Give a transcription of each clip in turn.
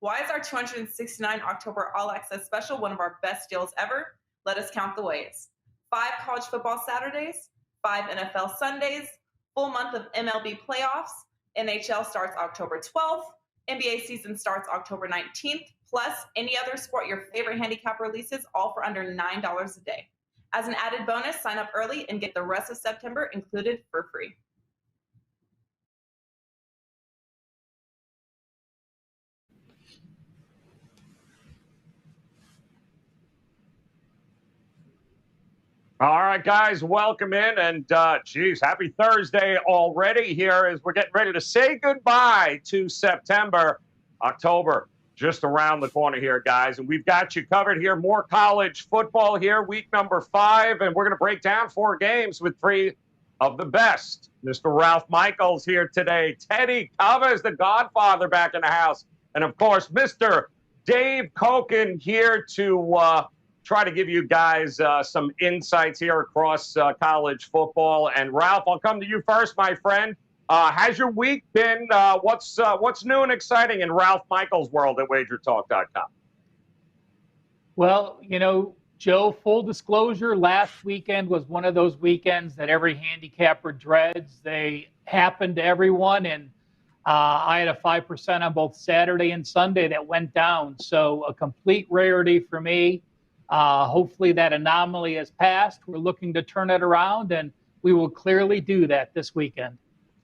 Why is our 269 October All Access Special one of our best deals ever? Let us count the ways. 5 college football Saturdays, 5 NFL Sundays, full month of MLB playoffs, NHL starts October 12th, NBA season starts October 19th, plus any other sport your favorite handicap releases, all for under $9 a day. As an added bonus, sign up early and get the rest of September included for free. All right, guys, welcome in. And, happy Thursday already here as we're getting ready to say goodbye to September. October just around the corner here, guys. And we've got you covered here. More college football here, week number 5. And we're going to break down 4 games with 3 of the best. Mr. Ralph Michaels here today. Teddy Covers, the Godfather, back in the house. And, of course, Mr. Dave Cokin here to try to give you guys some insights here across college football. And Ralph, I'll come to you first, my friend. Has your week been? What's new and exciting in Ralph Michaels' world at WagerTalk.com? Well, Joe, full disclosure, last weekend was one of those weekends that every handicapper dreads. They happened to everyone, and I had a 5% on both Saturday and Sunday that went down. So a complete rarity for me. Hopefully that anomaly has passed. We're looking to turn it around, and we will clearly do that this weekend.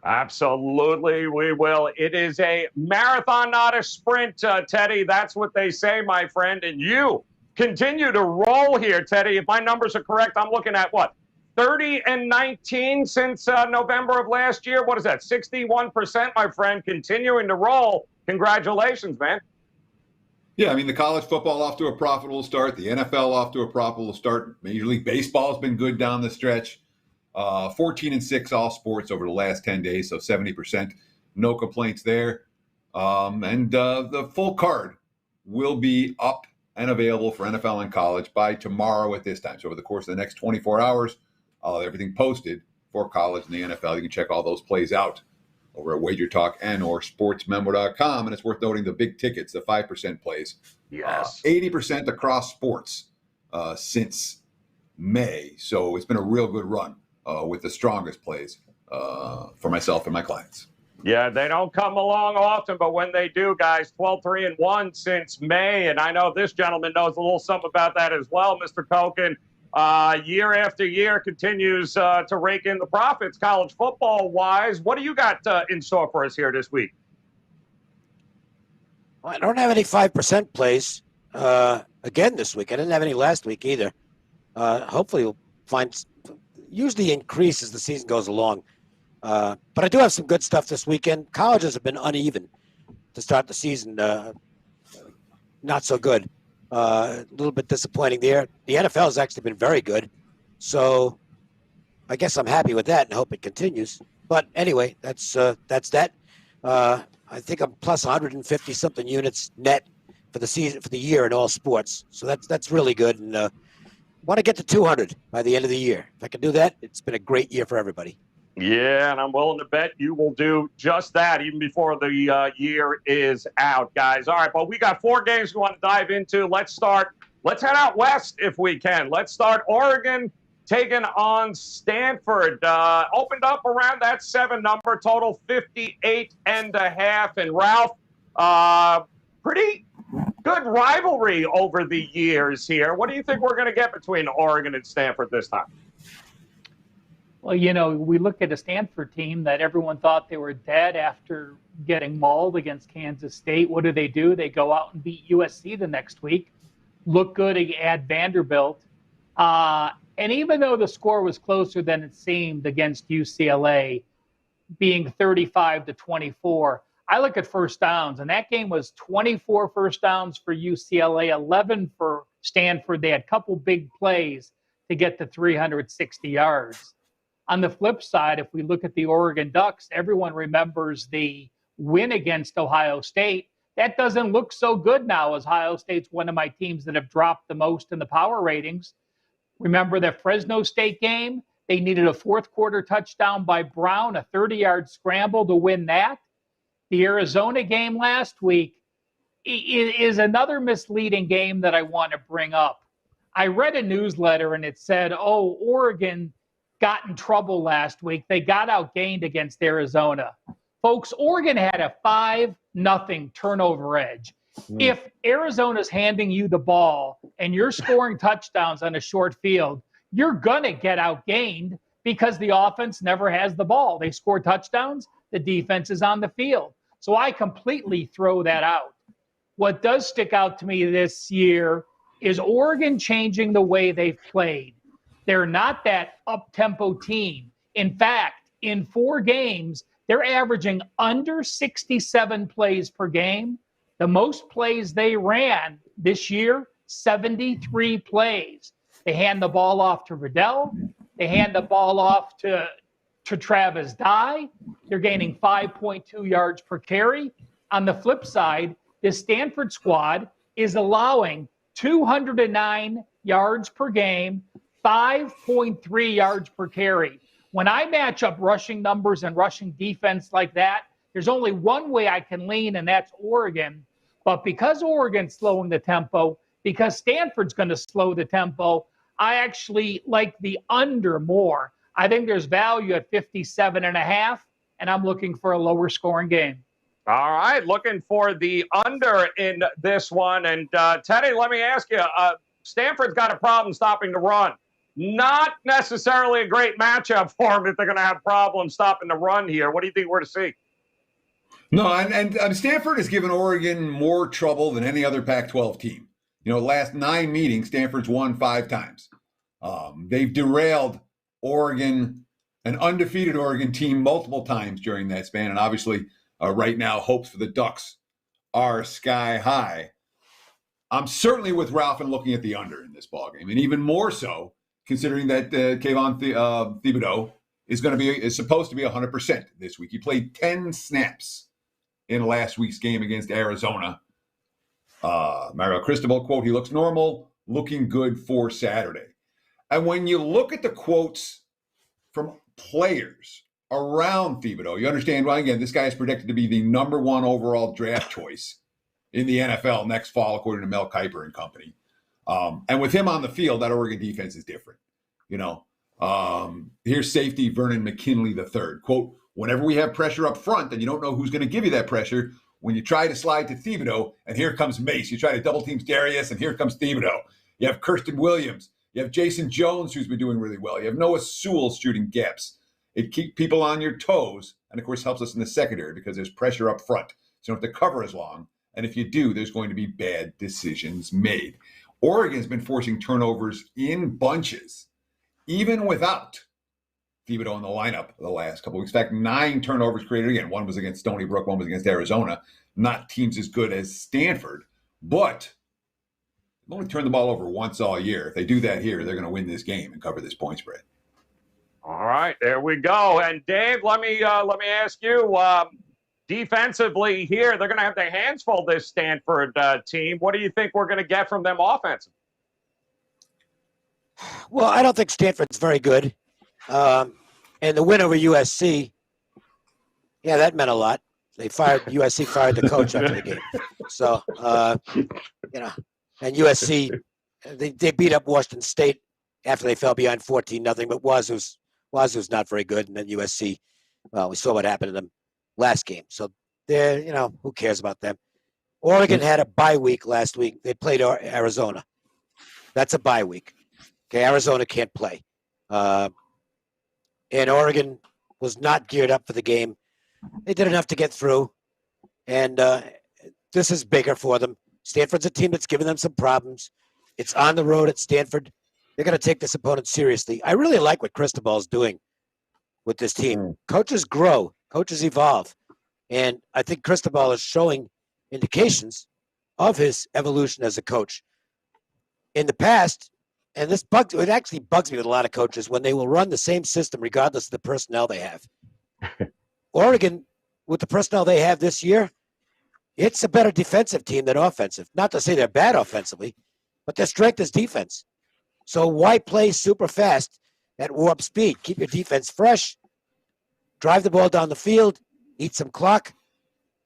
Absolutely, we will. It is a marathon, not a sprint, Teddy. That's what they say, my friend. And you continue to roll here, Teddy. If my numbers are correct, I'm looking at, 30-19 since November of last year? What is that, 61%, my friend, continuing to roll. Congratulations, man. Yeah, I mean, the college football off to a profitable start. The NFL off to a profitable start. Major League Baseball has been good down the stretch. 14-6 all sports over the last 10 days, so 70%. No complaints there. And the full card will be up and available for NFL and college by tomorrow at this time. So over the course of the next 24 hours, I'll have everything posted for college and the NFL. You can check all those plays out over at WagerTalk and or sportsmemo.com. And it's worth noting the big tickets, the 5% plays. Yes. 80% across sports since May. So it's been a real good run with the strongest plays for myself and my clients. Yeah, they don't come along often, but when they do, guys, 12-3-1 since May. And I know this gentleman knows a little something about that as well, Mr. Cokin. Year after year continues to rake in the profits college football-wise. What do you got in store for us here this week? Well, I don't have any 5% plays again this week. I didn't have any last week either. Hopefully you'll find – usually increase as the season goes along. But I do have some good stuff this weekend. Colleges have been uneven to start the season. Not so good. A little bit disappointing there. The NFL has actually been very good. So I guess I'm happy with that and hope it continues. But anyway, that's that. I think I'm plus 150-something units net for the season, for the year in all sports. So that's really good. And want to get to 200 by the end of the year. If I can do that, it's been a great year for everybody. Yeah, and I'm willing to bet you will do just that even before the year is out, guys. All right, but we got 4 games we want to dive into. Let's head out west if we can. Let's start Oregon taking on Stanford. Opened up around that 7 number, total 58.5. And Ralph, pretty good rivalry over the years here. What do you think we're going to get between Oregon and Stanford this time? Well, we look at a Stanford team that everyone thought they were dead after getting mauled against Kansas State. What do? They go out and beat USC the next week, look good at Vanderbilt. And even though the score was closer than it seemed against UCLA, being 35-24, I look at first downs, and that game was 24 first downs for UCLA, 11 for Stanford. They had a couple big plays to get to 360 yards. On the flip side, if we look at the Oregon Ducks, everyone remembers the win against Ohio State. That doesn't look so good now, as Ohio State's one of my teams that have dropped the most in the power ratings. Remember the Fresno State game? They needed a fourth-quarter touchdown by Brown, a 30-yard scramble to win that. The Arizona game last week, is another misleading game that I want to bring up. I read a newsletter and it said, oh, Oregon got in trouble last week. They got outgained against Arizona. Folks, Oregon had a 5-0 turnover edge. If Arizona's handing you the ball and you're scoring touchdowns on a short field, you're going to get outgained because the offense never has the ball. They score touchdowns, the defense is on the field. So I completely throw that out. What does stick out to me this year is Oregon changing the way they've played. They're not that up-tempo team. In fact, in 4 games, they're averaging under 67 plays per game. The most plays they ran this year, 73 plays. They hand the ball off to Riddell. They hand the ball off to Travis Dye. They're gaining 5.2 yards per carry. On the flip side, the Stanford squad is allowing 209 yards per game, 5.3 yards per carry. When I match up rushing numbers and rushing defense like that, there's only one way I can lean, and that's Oregon. But because Oregon's slowing the tempo, because Stanford's going to slow the tempo, I actually like the under more. I think there's value at 57.5, and I'm looking for a lower scoring game. All right, looking for the under in this one. And Teddy, let me ask you, Stanford's got a problem stopping the run. Not necessarily a great matchup for them if they're going to have problems stopping the run here. What do you think we're to see? No, and Stanford has given Oregon more trouble than any other Pac-12 team. You know, last 9 meetings, Stanford's won 5 times. They've derailed Oregon, an undefeated Oregon team, multiple times during that span. And obviously, right now, hopes for the Ducks are sky high. I'm certainly with Ralph in looking at the under in this ballgame, and even more so considering that Kayvon Thibodeau is supposed to be 100% this week. He played 10 snaps in last week's game against Arizona. Mario Cristobal, quote, he looks normal, looking good for Saturday. And when you look at the quotes from players around Thibodeau, you understand, well, again, this guy is predicted to be the number 1 overall draft choice in the NFL next fall, according to Mel Kiper and company. And with him on the field, that Oregon defense is different. You know, here's safety Vernon McKinley III. Quote, whenever we have pressure up front, and you don't know who's going to give you that pressure, when you try to slide to Thibodeau, and here comes Mace. You try to double team Darius, and here comes Thibodeau. You have Kirsten Williams. You have Jason Jones, who's been doing really well. You have Noah Sewell shooting gaps. It keeps people on your toes, and of course helps us in the secondary because there's pressure up front. So you don't have to cover as long. And if you do, there's going to be bad decisions made. Oregon's been forcing turnovers in bunches, even without Thibodeau in the lineup the last couple of weeks. In fact, 9 turnovers created again. 1 was against Stony Brook, 1 was against Arizona. Not teams as good as Stanford, but they've only turned the ball over once all year. If they do that here, they're going to win this game and cover this point spread. All right, there we go. And Dave, let me ask you, defensively here, they're going to have their hands full, this Stanford team. What do you think we're going to get from them offensively? Well, I don't think Stanford's very good. And the win over USC, yeah, that meant a lot. USC fired the coach after the game. So, you know, and USC, they beat up Washington State after they fell behind 14-0, but Wazoo's not very good. And then USC, well, we saw what happened to them last game. So they're, you know, who cares about them? Oregon had a bye week last week. They played Arizona. That's a bye week. Okay, Arizona can't play. And Oregon was not geared up for the game. They did enough to get through. And this is bigger for them. Stanford's a team that's given them some problems. It's on the road at Stanford. They're going to take this opponent seriously. I really like what Cristobal's doing with this team. Coaches grow. Coaches evolve. And I think Cristobal is showing indications of his evolution as a coach. In the past, and it actually bugs me with a lot of coaches when they will run the same system regardless of the personnel they have. Oregon, with the personnel they have this year, it's a better defensive team than offensive. Not to say they're bad offensively, but their strength is defense. So why play super fast at warp speed? Keep your defense fresh. Drive the ball down the field. Eat some clock.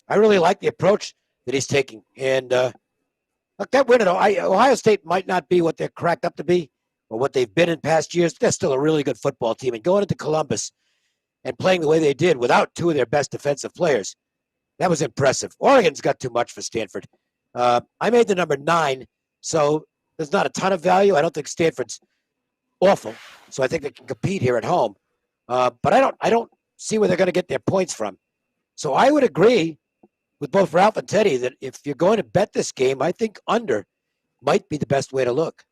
I really like the approach. that he's taking. And look, that win at Ohio State might not be what they're cracked up to be or what they've been in past years. They're still a really good football team. And going into Columbus and playing the way they did without two of their best defensive players, that was impressive. Oregon's got too much for Stanford. I made the number 9, so there's not a ton of value. I don't think Stanford's awful, so I think they can compete here at home. But I don't see where they're going to get their points from. So I would agree with both Ralph and Teddy that if you're going to bet this game, I think under might be the best way to look.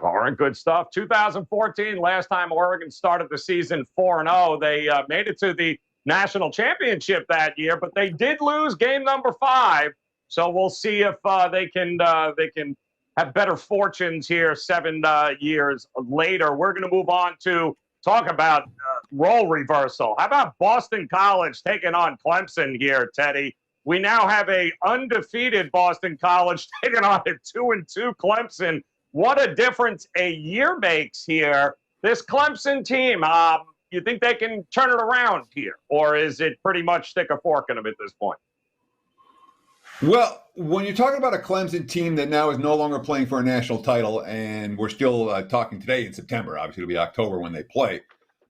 All right, good stuff. 2014, last time Oregon started the season 4-0. They made it to the national championship that year, but they did lose game number 5. So we'll see if they can have better fortunes here 7 years later. We're going to move on to talk about role reversal. How about Boston College taking on Clemson here, Teddy? We now have a undefeated Boston College taking on a 2-2 Clemson. What a difference a year makes here. This Clemson team, you think they can turn it around here? Or is it pretty much stick a fork in them at this point? Well, when you're talking about a Clemson team that now is no longer playing for a national title, and we're still talking today in September, obviously it'll be October when they play,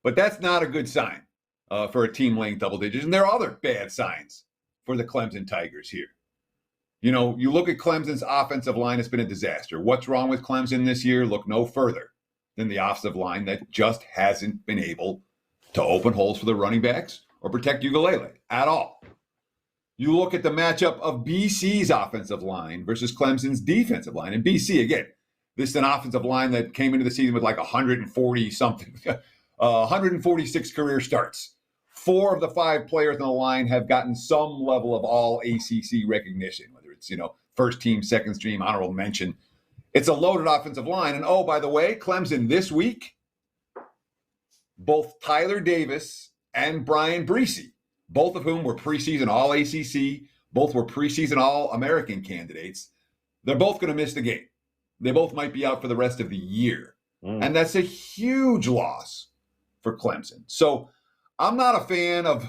but that's not a good sign for a team laying double digits. And there are other bad signs for the Clemson Tigers here. You know, you look at Clemson's offensive line, it's been a disaster. What's wrong with Clemson this year? Look no further than the offensive line that just hasn't been able to open holes for the running backs or protect Ukulele at all. You look at the matchup of BC's offensive line versus Clemson's defensive line. And BC, again, this is an offensive line that came into the season with like 140-something, 146 career starts. 4 of the 5 players on the line have gotten some level of all ACC recognition, whether it's, first team, second team, honorable mention. It's a loaded offensive line. And oh, by the way, Clemson this week, both Tyler Davis and Brian Breesy, both of whom were preseason All-ACC, both were preseason All-American candidates. They're both going to miss the game. They both might be out for the rest of the year. And that's a huge loss for Clemson. So I'm not a fan of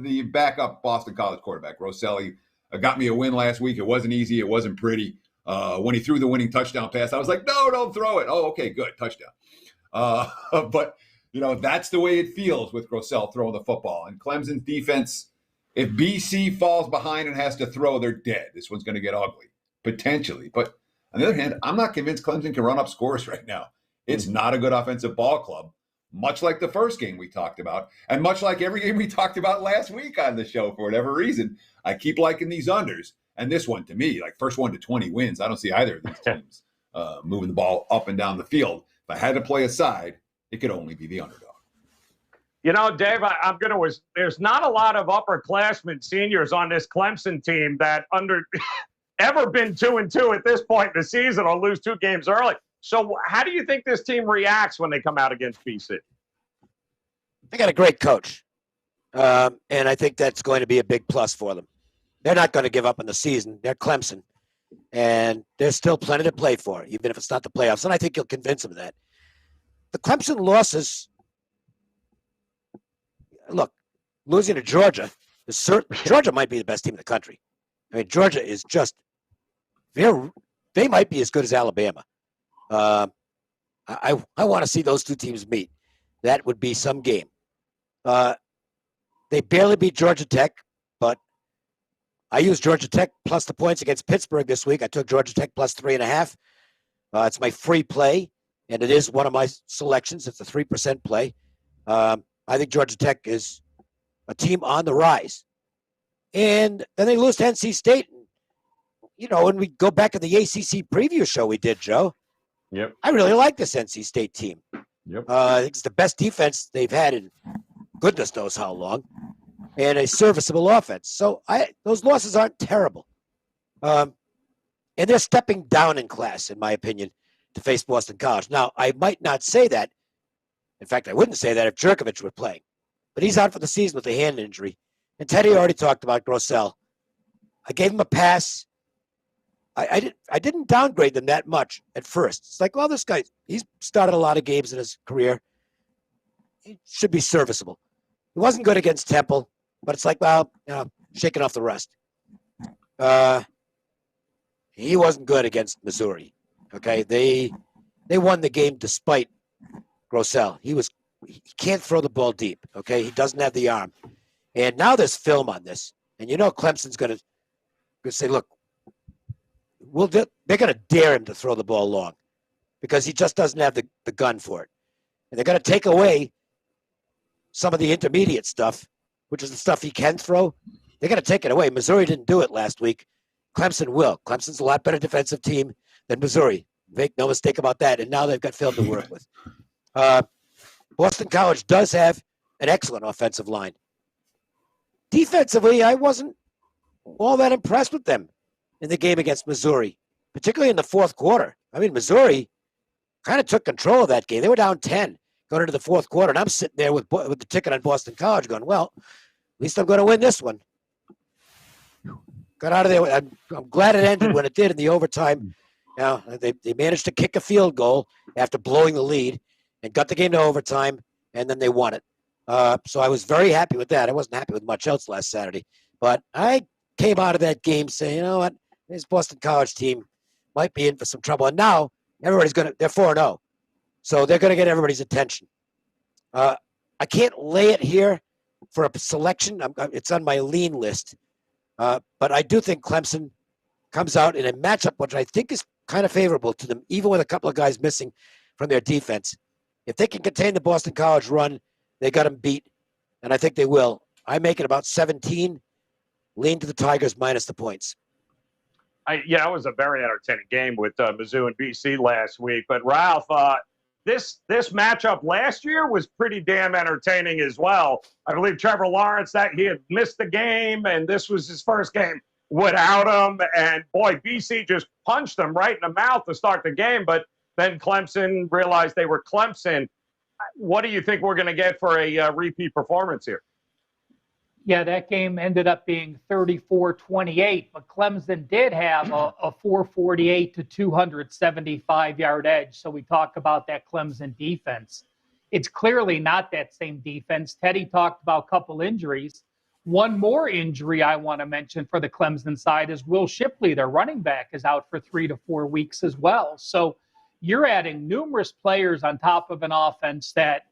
the backup Boston College quarterback. Rosselli got me a win last week. It wasn't easy. It wasn't pretty. When he threw the winning touchdown pass, I was like, no, don't throw it. Oh, okay, good, touchdown. But that's the way it feels with Grossell throwing the football. And Clemson's defense, if BC falls behind and has to throw, they're dead. This one's going to get ugly, potentially. But on the other hand, I'm not convinced Clemson can run up scores right now. It's not a good offensive ball club, much like the first game we talked about, and much like every game we talked about last week on the show for whatever reason. I keep liking these unders. And this one, to me, like first 1 to 20 wins. I don't see either of these teams moving the ball up and down the field. If I had to play a side, it could only be the underdog. Dave, there's not a lot of upperclassmen seniors on this Clemson team that ever been 2-2 at this point in the season or lose 2 games early. So how do you think this team reacts when they come out against BC? They got a great coach. And I think that's going to be a big plus for them. They're not going to give up in the season. They're Clemson. And there's still plenty to play for, even if it's not the playoffs. And I think you'll convince them of that. The Clemson losses, look, losing to Georgia, Georgia might be the best team in the country. I mean, Georgia is just, they might be as good as Alabama. I want to see those 2 teams meet. That would be some game. They barely beat Georgia Tech, but I used Georgia Tech plus the points against Pittsburgh this week. I took Georgia Tech plus 3.5. It's my free play, and it is one of my selections. It's a 3% play. I think Georgia Tech is a team on the rise. And then they lose to NC State. When we go back to the ACC preview show we did, Joe, yep, I really like this NC State team. Yep. I think it's the best defense they've had in goodness knows how long, and a serviceable offense. So those losses aren't terrible. And they're stepping down in class, in my opinion, to face Boston College. Now, I might not say that. In fact, I wouldn't say that if Jerkovich were playing. But he's out for the season with a hand injury. And Teddy already talked about Grossell. I gave him a pass. I didn't downgrade them that much at first. It's like, well, this guy, he's started a lot of games in his career. He should be serviceable. He wasn't good against Temple, but it's like, well, shaking off the rust. He wasn't good against Missouri. Okay, they won the game despite Grossell. He can't throw the ball deep. Okay, he doesn't have the arm. And now there's film on this, and Clemson's going to say, look, they're going to dare him to throw the ball long because he just doesn't have the gun for it. And they're going to take away some of the intermediate stuff, which is the stuff he can throw. They're going to take it away. Missouri didn't do it last week. Clemson will. Clemson's a lot better defensive team than Missouri. Make no mistake about that. And now they've got film to work with. Boston College does have an excellent offensive line. Defensively, I wasn't all that impressed with them in the game against Missouri, particularly in the fourth quarter. I mean, Missouri kind of took control of that game. They were down 10 going into the fourth quarter, and I'm sitting there with the ticket on Boston College going, well, at least I'm going to win this one. Got out of there. I'm glad it ended when it did in the overtime. They managed to kick a field goal after blowing the lead and got the game to overtime, and then they won it. So I was very happy with that. I wasn't happy with much else last Saturday. But I came out of that game saying, you know what, this Boston College team might be in for some trouble. And now they're 4-0. So they're going to get everybody's attention. I can't lay it here for a selection. It's on my lean list. But I do think Clemson comes out in a matchup which I think is kind of favorable to them, even with a couple of guys missing from their defense. If they can contain the Boston College run, they got them beat, and I think they will. I make it about 17. Lean to the Tigers minus the points. It was a very entertaining game with Mizzou and BC last week. But Ralph, this matchup last year was pretty damn entertaining as well. I believe Trevor Lawrence, that he had missed the game, and this was his first game without him. And boy, BC just punched them right in the mouth to start the game. But then Clemson realized they were Clemson. What do you think we're going to get for a repeat performance here? Yeah, that game ended up being 34-28, but Clemson did have a 448 to 275-yard edge. So we talk about that Clemson defense. It's clearly not that same defense. Teddy talked about a couple injuries. One more injury I want to mention for the Clemson side is Will Shipley, their running back, is out for 3 to 4 weeks as well. So you're adding numerous players on top of an offense that,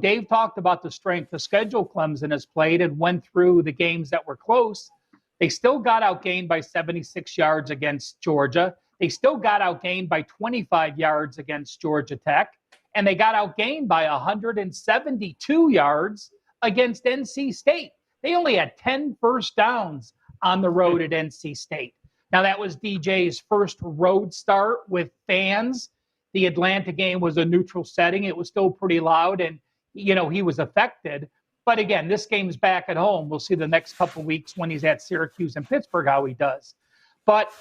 Dave talked about the strength of schedule Clemson has played and went through the games that were close. They still got outgained by 76 yards against Georgia. They still got outgained by 25 yards against Georgia Tech. And they got outgained by 172 yards against NC State. They only had 10 first downs on the road at NC State. Now, that was DJ's first road start with fans. The Atlanta game was a neutral setting. It was still pretty loud, and, he was affected. But again, this game's back at home. We'll see the next couple of weeks when he's at Syracuse and Pittsburgh how he does. But,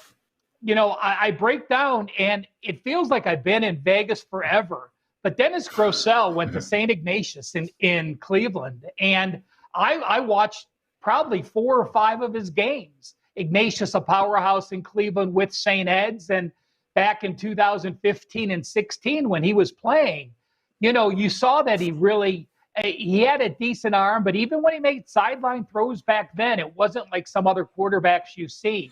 I break down, and it feels like I've been in Vegas forever. But Dennis Grossell went to St. Ignatius in Cleveland, and I watched probably 4 or 5 of his games. Ignatius, a powerhouse in Cleveland with St. Ed's, and back in 2015 and 16 when he was playing, you saw that he had a decent arm, but even when he made sideline throws back then, it wasn't like some other quarterbacks you see.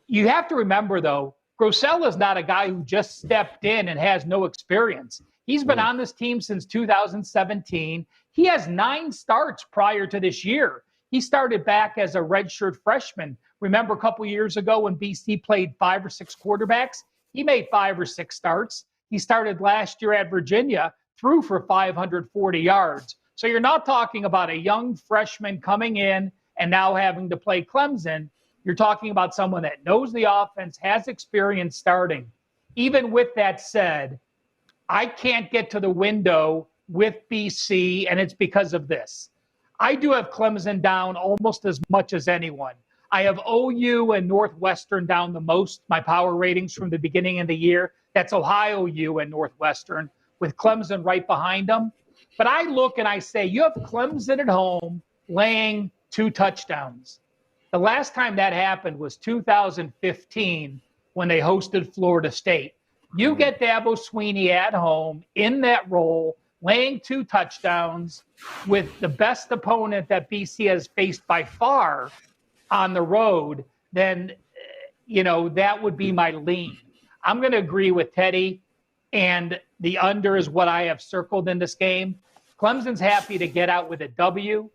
You have to remember, though, Grossell is not a guy who just stepped in and has no experience. He's been on this team since 2017. He has 9 starts prior to this year. He started back as a redshirt freshman. Remember a couple years ago when BC played 5 or 6 quarterbacks? He made 5 or 6 starts. He started last year at Virginia, threw for 540 yards. So you're not talking about a young freshman coming in and now having to play Clemson. You're talking about someone that knows the offense, has experience starting. Even with that said, I can't get to the window with BC, and it's because of this. I do have Clemson down almost as much as anyone. I have OU and Northwestern down the most, my power ratings from the beginning of the year. That's Ohio U and Northwestern, with Clemson right behind them. But I look and I say, you have Clemson at home laying 2 touchdowns. The last time that happened was 2015 when they hosted Florida State. You get Dabo Swinney at home in that role, laying 2 touchdowns with the best opponent that BC has faced by far on the road, then that would be my lean. I'm going to agree with Teddy, and the under is what I have circled in this game. Clemson's happy to get out with a W.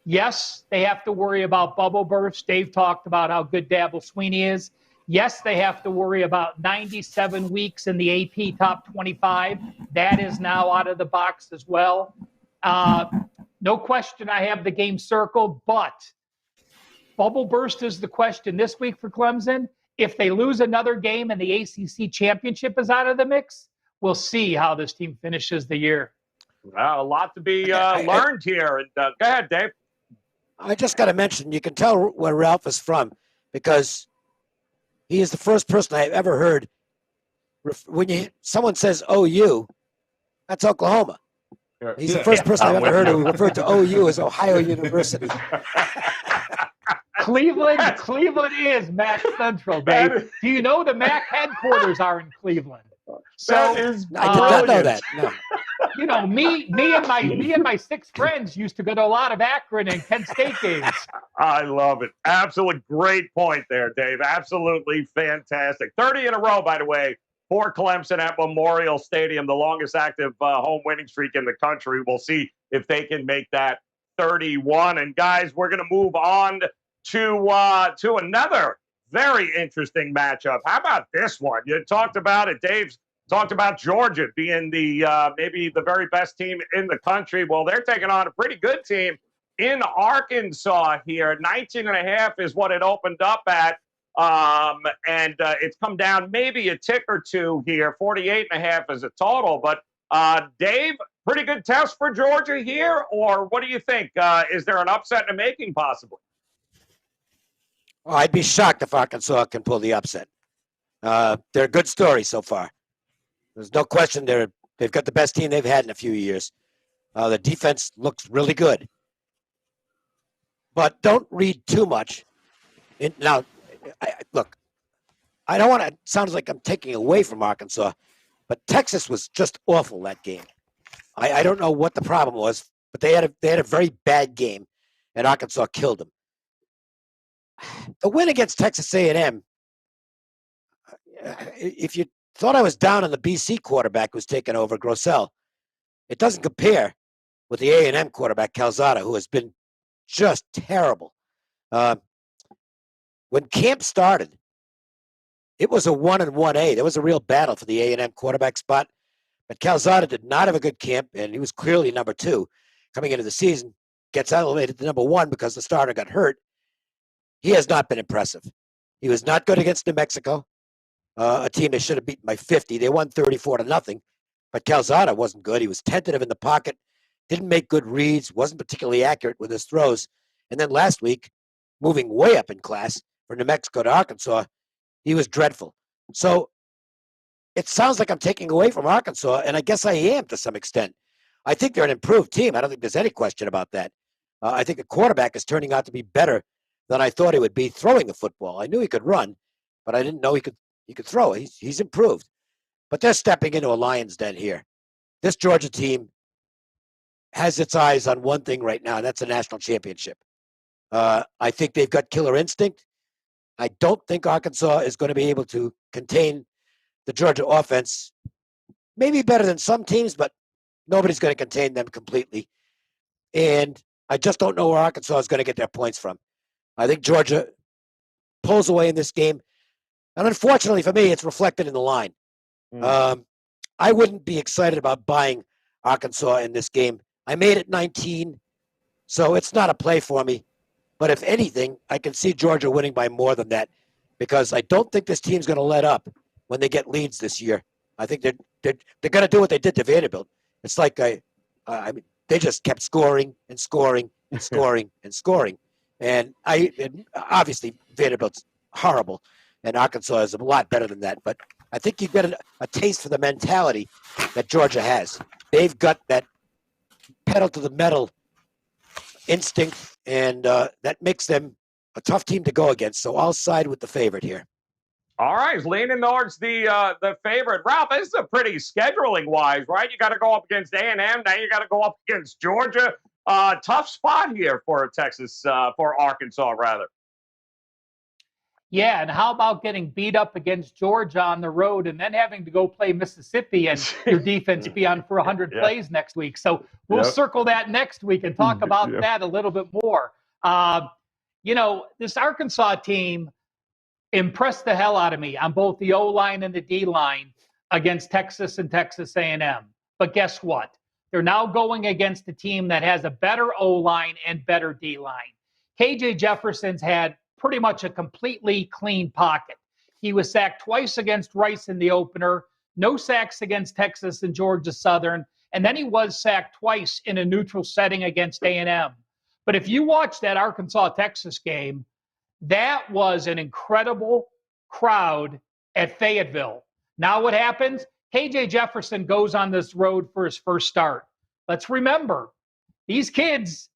Yes, they have to worry about bubble bursts. Dave talked about how good Dabble Sweeney is. Yes, they have to worry about 97 weeks in the AP top 25. That is now out of the box as well. No question I have the game circled, but bubble burst is the question this week for Clemson. If they lose another game and the ACC championship is out of the mix, we'll see how this team finishes the year. Well, a lot to be learned here. And, go ahead, Dave. I just got to mention, you can tell where Ralph is from because he is the first person I've ever heard when someone says OU, that's Oklahoma. He's the first person I've ever heard who referred to OU as Ohio University. Cleveland is MAC Central, Dave. Do you know the MAC headquarters are in Cleveland? So I did not know that. No. Me and my 6 friends used to go to a lot of Akron and Kent State games. I love it. Absolutely great point there, Dave. Absolutely fantastic. 30 in a row, by the way, for Clemson at Memorial Stadium, the longest active home winning streak in the country. We'll see if they can make that 31. And guys, we're going to move on to another very interesting matchup. How about this one? You talked about it. Dave's talked about Georgia being maybe the very best team in the country. Well, they're taking on a pretty good team in Arkansas here. 19.5 is what it opened up at. And it's come down maybe a tick or two here. 48.5 is a total. But Dave, pretty good test for Georgia here, or what do you think? Is there an upset in the making possibly? Well, I'd be shocked if Arkansas can pull the upset. They're a good story so far. There's no question they've got the best team they've had in a few years. The defense looks really good. But don't read too much. Now, look, I don't want to – sounds like I'm taking away from Arkansas, but Texas was just awful that game. I don't know what the problem was, but they had a very bad game, and Arkansas killed them. The win against Texas A&M, if you thought I was down on the BC quarterback who's taken over, Grossell, it doesn't compare with the A&M quarterback, Calzada, who has been just terrible. When camp started, it was a 1-1A. There was a real battle for the A&M quarterback spot, but Calzada did not have a good camp, and he was clearly number 2 coming into the season. Gets elevated to number 1 because the starter got hurt. He has not been impressive. He was not good against New Mexico, a team they should have beaten by 50. They won 34-0, but Calzada wasn't good. He was tentative in the pocket, didn't make good reads, wasn't particularly accurate with his throws. And then last week, moving way up in class from New Mexico to Arkansas, he was dreadful. So it sounds like I'm taking away from Arkansas, and I guess I am to some extent. I think they're an improved team. I don't think there's any question about that. I think the quarterback is turning out to be better than I thought he would be throwing the football. I knew he could run, but I didn't know he could throw. He's improved. But they're stepping into a lion's den here. This Georgia team has its eyes on one thing right now, and that's a national championship. I think they've got killer instinct. I don't think Arkansas is going to be able to contain the Georgia offense. Maybe better than some teams, but nobody's going to contain them completely. And I just don't know where Arkansas is going to get their points from. I think Georgia pulls away in this game. And unfortunately for me, it's reflected in the line. I wouldn't be excited about buying Arkansas in this game. I made it 19, so it's not a play for me. But if anything, I can see Georgia winning by more than that because I don't think this team's going to let up when they get leads this year. I think they're going to do what they did to Vanderbilt. It's like they just kept scoring and scoring and scoring and scoring. And obviously Vanderbilt's horrible, and Arkansas is a lot better than that. But I think you get a taste for the mentality that Georgia has. They've got that pedal to the metal instinct, and that makes them a tough team to go against. So I'll side with the favorite here. All right, he's leaning towards the favorite. Ralph, this is a pretty scheduling-wise, right? You got to go up against A&M. Now you got to go up against Georgia. Tough spot here for Texas, for Arkansas, rather. Yeah, and how about getting beat up against Georgia on the road and then having to go play Mississippi and your defense be on for 100 plays next week? So we'll circle that next week and talk about that a little bit more. This Arkansas team impressed the hell out of me on both the O-line and the D-line against Texas and Texas A&M. But guess what? They're now going against a team that has a better O-line and better D-line. KJ Jefferson's had pretty much a completely clean pocket. He was sacked twice against Rice in the opener, no sacks against Texas and Georgia Southern, and then he was sacked twice in a neutral setting against A&M. But if you watch that Arkansas-Texas game, that was an incredible crowd at Fayetteville. Now what happens? KJ Jefferson goes on this road for his first start. Let's remember, these kids,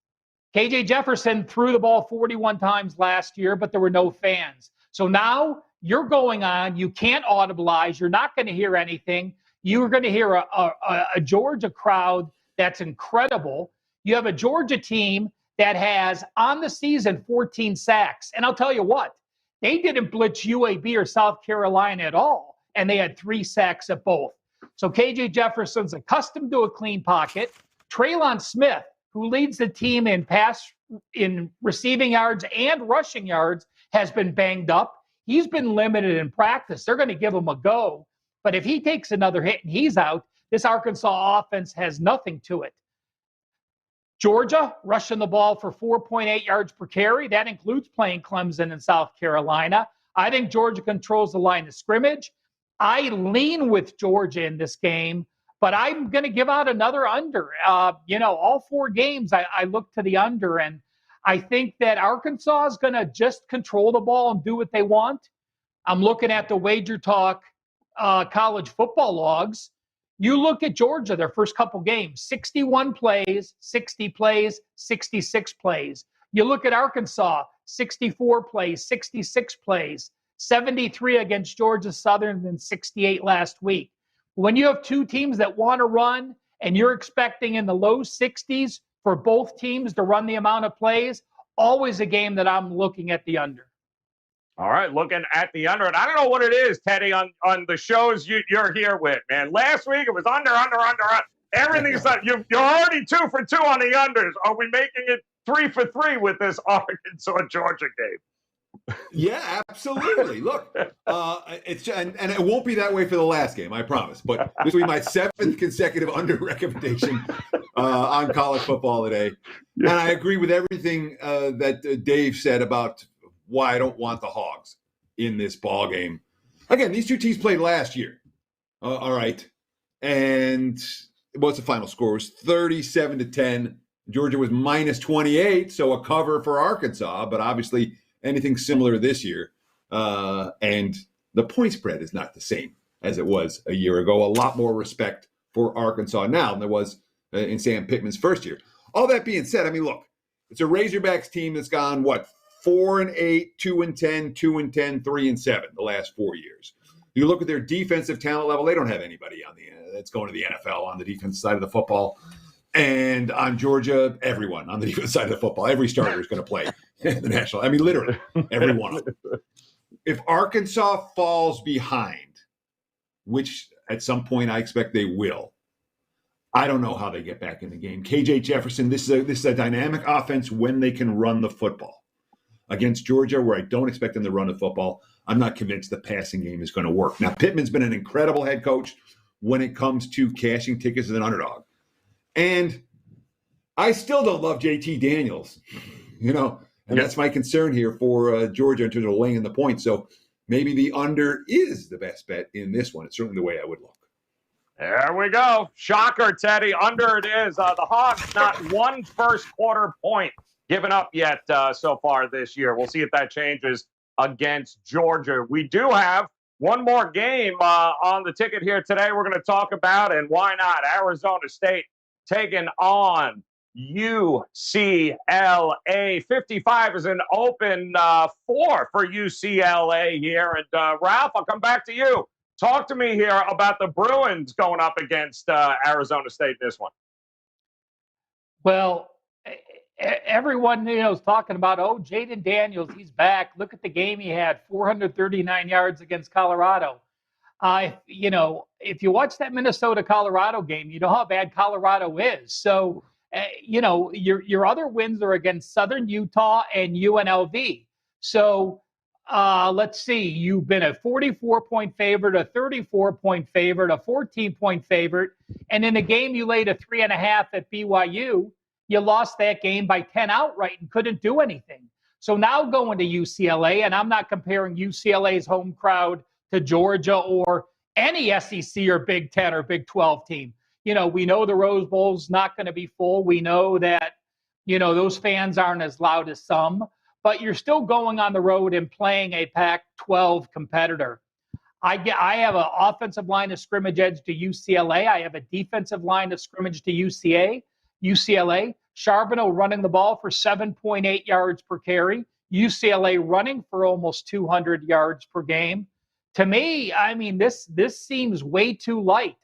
KJ Jefferson threw the ball 41 times last year, but there were no fans. So now you're going on. You can't audibilize. You're not going to hear anything. You're going to hear a Georgia crowd that's incredible. You have a Georgia team that has, on the season, 14 sacks. And I'll tell you what, they didn't blitz UAB or South Carolina at all, and they had 3 sacks at both. So KJ Jefferson's accustomed to a clean pocket. Traylon Smith, who leads the team in receiving yards and rushing yards, has been banged up. He's been limited in practice. They're going to give him a go. But if he takes another hit and he's out, this Arkansas offense has nothing to it. Georgia rushing the ball for 4.8 yards per carry. That includes playing Clemson and South Carolina. I think Georgia controls the line of scrimmage. I lean with Georgia in this game, but I'm going to give out another under. All 4 games, I look to the under, and I think that Arkansas is going to just control the ball and do what they want. I'm looking at the WagerTalk college football logs. You look at Georgia, their first couple games, 61 plays, 60 plays, 66 plays. You look at Arkansas, 64 plays, 66 plays, 73 against Georgia Southern, and 68 last week. When you have 2 teams that want to run and you're expecting in the low 60s for both teams to run the amount of plays, always a game that I'm looking at the under. All right, looking at the under. And I don't know what it is, Teddy, on the shows you're here with, man. Last week it was under. Everything's done. You're already 2 for 2 on the unders. Are we making it 3 for 3 with this Arkansas-Georgia game? Yeah, absolutely. Look, and it won't be that way for the last game, I promise. But this will be my 7th consecutive under recommendation on college football today. And I agree with everything that Dave said about why I don't want the Hogs in this ball game. Again, these 2 teams played last year. All right. And what's the final score? It was 37-10. Georgia was minus 28, so a cover for Arkansas, but obviously anything similar this year. And the point spread is not the same as it was a year ago. A lot more respect for Arkansas now than there was in Sam Pittman's first year. All that being said, I mean, look, it's a Razorbacks team that's gone, 4-8, 2-10, 2-10, 3-7 the last 4 years. You look at their defensive talent level; they don't have anybody that's going to the NFL on the defensive side of the football. And on Georgia, everyone on the defensive side of the football, every starter is going to play in the national. I mean, literally, every one of them. If Arkansas falls behind, which at some point I expect they will, I don't know how they get back in the game. KJ Jefferson, this is a dynamic offense when they can run the football. Against Georgia, where I don't expect them to run the football, I'm not convinced the passing game is going to work. Now, Pittman's been an incredible head coach when it comes to cashing tickets as an underdog. And I still don't love JT Daniels, and that's my concern here for Georgia in terms of laying the point. So maybe the under is the best bet in this one. It's certainly the way I would look. There we go. Shocker, Teddy. Under it is. The Hogs, not one first quarter point given up yet so far this year. We'll see if that changes against Georgia. We do have one more game on the ticket here today we're going to talk about, and why not? Arizona State taking on UCLA. 55 is an open 4 for UCLA here. And Ralph, I'll come back to you. Talk to me here about the Bruins going up against Arizona State in this one. Well, everyone, is talking about, oh, Jaden Daniels, he's back. Look at the game he had, 439 yards against Colorado. If you watch that Minnesota-Colorado game, you know how bad Colorado is. So, your other wins are against Southern Utah and UNLV. So, let's see. You've been a 44-point favorite, a 34-point favorite, a 14-point favorite, and in a game you laid a 3.5 at BYU, you lost that game by 10 outright and couldn't do anything. So now going to UCLA, and I'm not comparing UCLA's home crowd to Georgia or any SEC or Big 10 or Big 12 team. We know the Rose Bowl's not going to be full. We know that, those fans aren't as loud as some, but you're still going on the road and playing a Pac-12 competitor. I have an offensive line of scrimmage edge to UCLA. I have a defensive line of scrimmage to UCLA. Charbonneau running the ball for 7.8 yards per carry. UCLA running for almost 200 yards per game. To me, this seems way too light.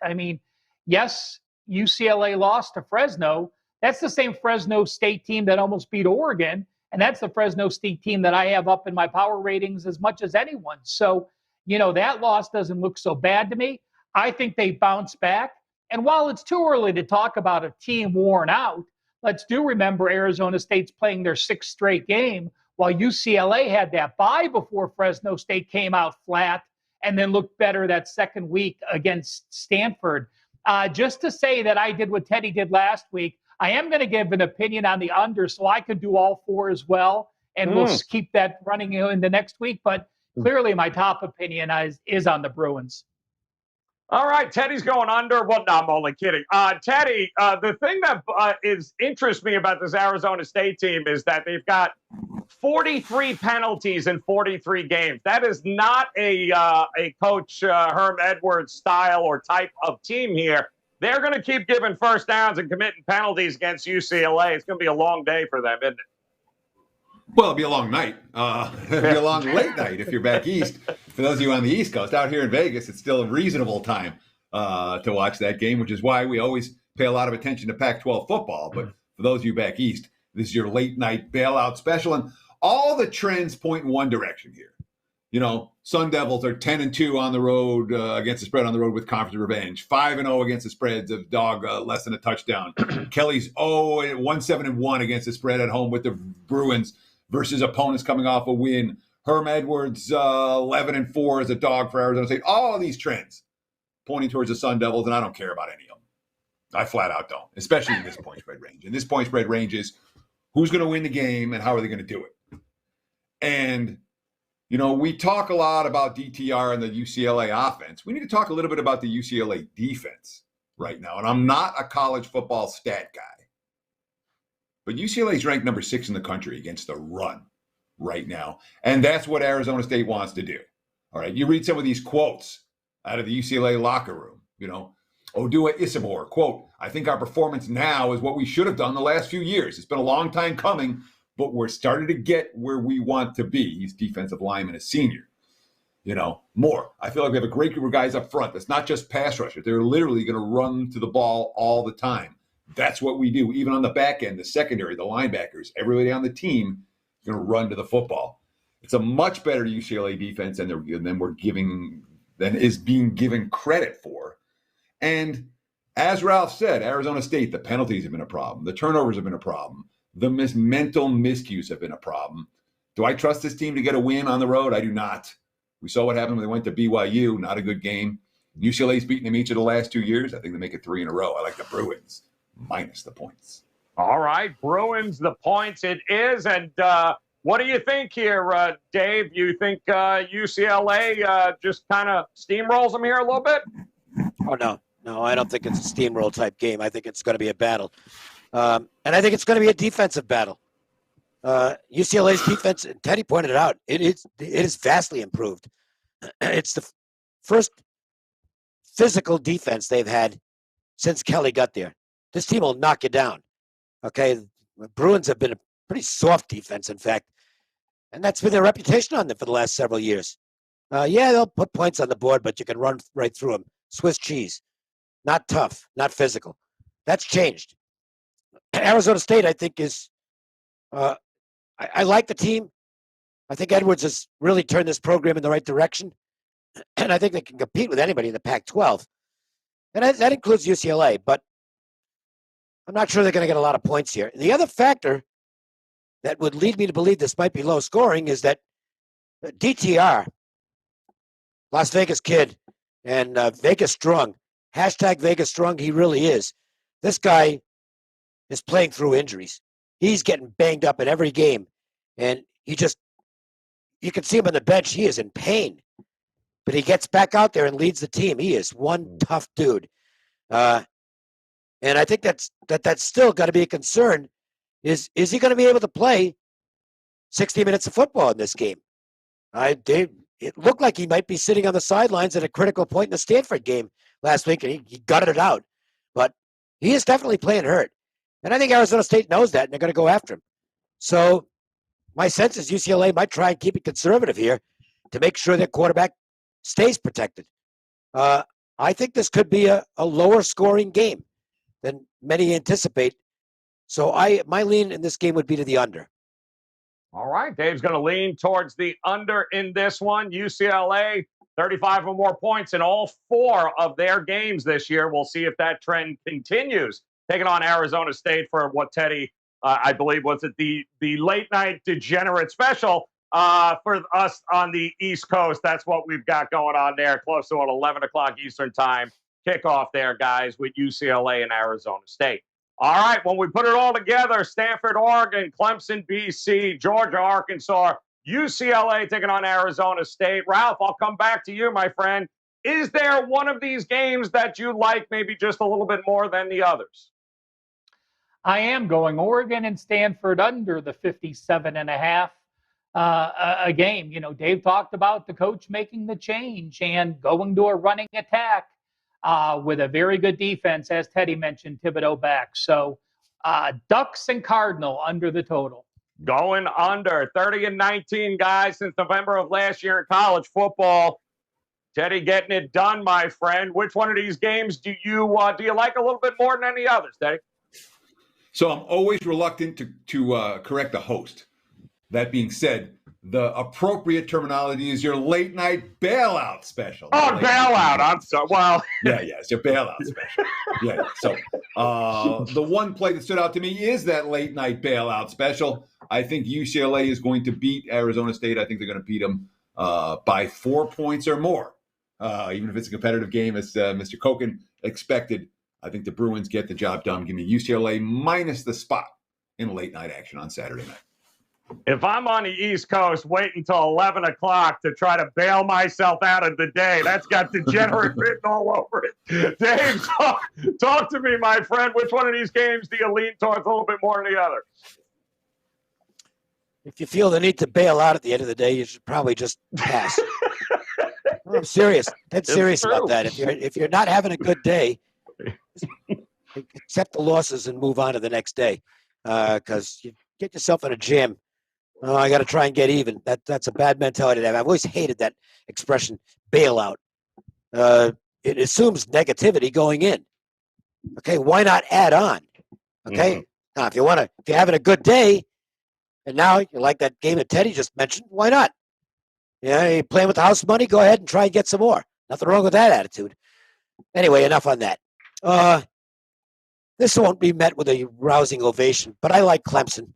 Yes, UCLA lost to Fresno. That's the same Fresno State team that almost beat Oregon, and that's the Fresno State team that I have up in my power ratings as much as anyone. So, that loss doesn't look so bad to me. I think they bounce back. And while it's too early to talk about a team worn out, let's remember Arizona State's playing their 6th straight game, while UCLA had that bye before Fresno State came out flat and then looked better that second week against Stanford. Just to say that I did what Teddy did last week, I am going to give an opinion on the under, so I could do all 4 as well, and we'll keep that running in the next week. But clearly my top opinion is on the Bruins. All right, Teddy's going under. Well, no, I'm only kidding. Teddy, the thing that interests me about this Arizona State team is that they've got 43 penalties in 43 games. That is not a Coach Herm Edwards style or type of team here. They're going to keep giving first downs and committing penalties against UCLA. It's going to be a long day for them, isn't it? Well, it'll be a long night. It'll be a long late night if you're back east. For those of you on the East Coast, out here in Vegas, it's still a reasonable time to watch that game, which is why we always pay a lot of attention to Pac-12 football. But for those of you back east, this is your late night bailout special. And all the trends point in one direction here. Sun Devils are 10-2 on the road against the spread on the road with conference revenge. 5-0 against the spreads of dog less than a touchdown. Kelly's 1-7-1 against the spread at home with the Bruins versus opponents coming off a win. Herm Edwards 11-4 as a dog for Arizona State. All of these trends pointing towards the Sun Devils, and I don't care about any of them. I flat out don't, especially in this point spread range. And this point spread range is who's going to win the game and how are they going to do it. And we talk a lot about DTR and the UCLA offense. We need to talk a little bit about the UCLA defense right now. And I'm not a college football stat guy, but UCLA is ranked number 6 in the country against the run right now. And that's what Arizona State wants to do. All right. You read some of these quotes out of the UCLA locker room, Odua Isabor, quote, "I think our performance now is what we should have done the last few years. It's been a long time coming, but we're starting to get where we want to be." He's defensive lineman, a senior. More. I feel like we have a great group of guys up front. That's not just pass rushers. They're literally going to run to the ball all the time. That's what we do. Even on the back end, the secondary, the linebackers, everybody on the team is going to run to the football. It's a much better UCLA defense than is being given credit for. And as Ralph said, Arizona State, the penalties have been a problem. The turnovers have been a problem. The mental miscues have been a problem. Do I trust this team to get a win on the road? I do not. We saw what happened when they went to BYU. Not a good game. UCLA's beaten them each of the last 2 years. I think they make it 3 in a row. I like the Bruins minus the points. All right, Bruins, the points it is. And what do you think here, Dave? You think UCLA just kind of steamrolls them here a little bit? Oh, no. No, I don't think it's a steamroll type game. I think it's going to be a battle. And I think it's going to be a defensive battle. UCLA's defense, Teddy pointed it out, it is vastly improved. It's the first physical defense they've had since Kelly got there. This team will knock you down. Okay, the Bruins have been a pretty soft defense, in fact, and that's been their reputation on them for the last several years. They'll put points on the board, but you can run right through them. Swiss cheese. Not tough, not physical. That's changed. Arizona State, I think, is I like the team. I think Edwards has really turned this program in the right direction, and I think they can compete with anybody in the Pac-12. And that includes UCLA, but I'm not sure they're going to get a lot of points here. The other factor that would lead me to believe this might be low scoring is that DTR, Las Vegas kid, and Vegas Strong, hashtag Vegas Strong, he really is. This guy is playing through injuries. He's getting banged up in every game, and you can see him on the bench. He is in pain, but he gets back out there and leads the team. He is one tough dude. And I think that's still got to be a concern. Is he going to be able to play 60 minutes of football in this game? It looked like he might be sitting on the sidelines at a critical point in the Stanford game last week, and he gutted it out. But he is definitely playing hurt. And I think Arizona State knows that, and they're going to go after him. So my sense is UCLA might try and keep it conservative here to make sure their quarterback stays protected. I think this could be a lower scoring game than many anticipate. So my lean in this game would be to the under. All right, Dave's going to lean towards the under in this one. UCLA, 35 or more points in all 4 of their games this year. We'll see if that trend continues. Taking on Arizona State for what Teddy, I believe, was it the late night degenerate special for us on the East Coast. That's what we've got going on there, close to an 11 o'clock Eastern time kickoff there, guys, with UCLA and Arizona State. All right, when we put it all together, Stanford, Oregon, Clemson, BC, Georgia, Arkansas, UCLA taking on Arizona State. Ralph, I'll come back to you, my friend. Is there one of these games that you like maybe just a little bit more than the others? I am going Oregon and Stanford under the 57.5 a game. You know, Dave talked about the coach making the change and going to a running attack with a very good defense, as Teddy mentioned, Thibodeau back. So Ducks and Cardinal under the total. Going under 30-19, guys, since November of last year in college football. Teddy getting it done, my friend. Which one of these games do you like a little bit more than any others, Teddy? So I'm always reluctant to correct the host. That being said, the appropriate terminology is your late night bailout special. Oh, bailout. I'm so well. Yeah, it's your bailout special. Yeah. So the one play that stood out to me is that late night bailout special. I think UCLA is going to beat Arizona State. I think they're going to beat them by 4 points or more. Even if it's a competitive game, as Mr. Cokin expected. I think the Bruins get the job done. Give me UCLA minus the spot in late night action on Saturday night. If I'm on the East Coast, wait until 11 o'clock to try to bail myself out of the day. That's got degenerate written all over it. Dave, talk to me, my friend. Which one of these games do you lean towards a little bit more than the other? If you feel the need to bail out at the end of the day, you should probably just pass. No, I'm serious. Dead serious about that. If you're not having a good day, accept the losses and move on to the next day, because you get yourself in a jam. Oh, I got to try and get even. That's a bad mentality to have. I've always hated that expression, bailout. It assumes negativity going in. Okay, why not add on? Okay, now if you're having a good day, and now you like that game that Teddy just mentioned, why not? Yeah, you're playing with the house money. Go ahead and try and get some more. Nothing wrong with that attitude. Anyway, enough on that. This won't be met with a rousing ovation, but I like Clemson.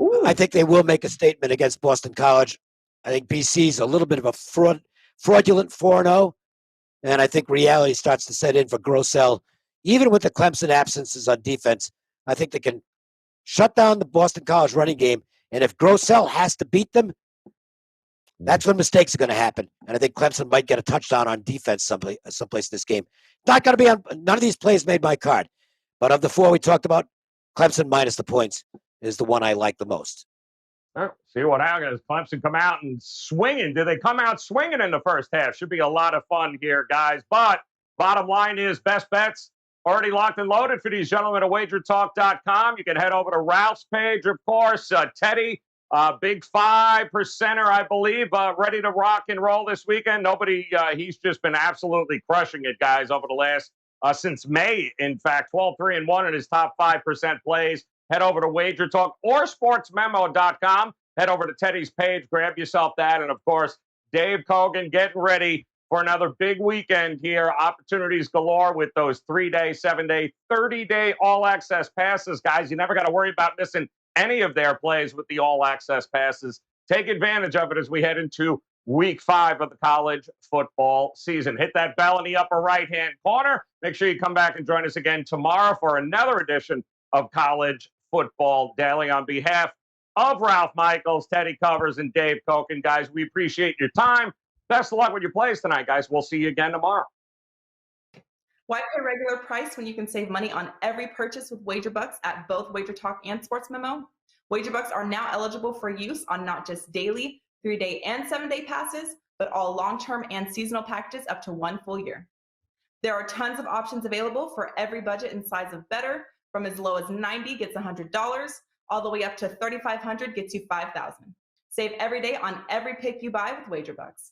Ooh. I think they will make a statement against Boston College. I think BC's a little bit of a fraudulent 4-0, and I think reality starts to set in for Grossell. Even with the Clemson absences on defense, I think they can shut down the Boston College running game, and if Grossell has to beat them, that's when mistakes are going to happen. And I think Clemson might get a touchdown on defense someplace in this game. Not going to be on none of these plays made my card. But of the 4 we talked about, Clemson minus the points is the one I like the most. See what happens. Clemson come out and swinging. Do they come out swinging in the first half? Should be a lot of fun here, guys. But bottom line is best bets already locked and loaded for these gentlemen at WagerTalk.com. You can head over to Ralph's page, of course. Teddy, big 5%er, I believe, ready to rock and roll this weekend. He's just been absolutely crushing it, guys, over the last, since May, in fact, 12-3-1 in his top 5% plays. head over to WagerTalk or sportsmemo.com. Head over to Teddy's page, grab yourself that. And, of course, Dave Cokin getting ready for another big weekend here. Opportunities galore with those 3-day, 7-day, 30-day all-access passes. Guys, you never got to worry about missing any of their plays with the all-access passes. Take advantage of it as we head into week 5 of the college football season. Hit that bell in the upper right-hand corner. Make sure you come back and join us again tomorrow for another edition of College Football Daily. On behalf of Ralph Michaels, Teddy Covers, and Dave Cokin, guys, we appreciate your time. Best of luck with your plays tonight, guys. We'll see you again tomorrow. Why pay regular price when you can save money on every purchase with WagerBucks at both WagerTalk and Sports Memo? WagerBucks are now eligible for use on not just daily, 3-day, and 7-day passes, but all long-term and seasonal packages up to 1 full year. There are tons of options available for every budget and size of better. From as low as $90 gets $100, all the way up to $3,500 gets you $5,000. Save every day on every pick you buy with WagerBucks.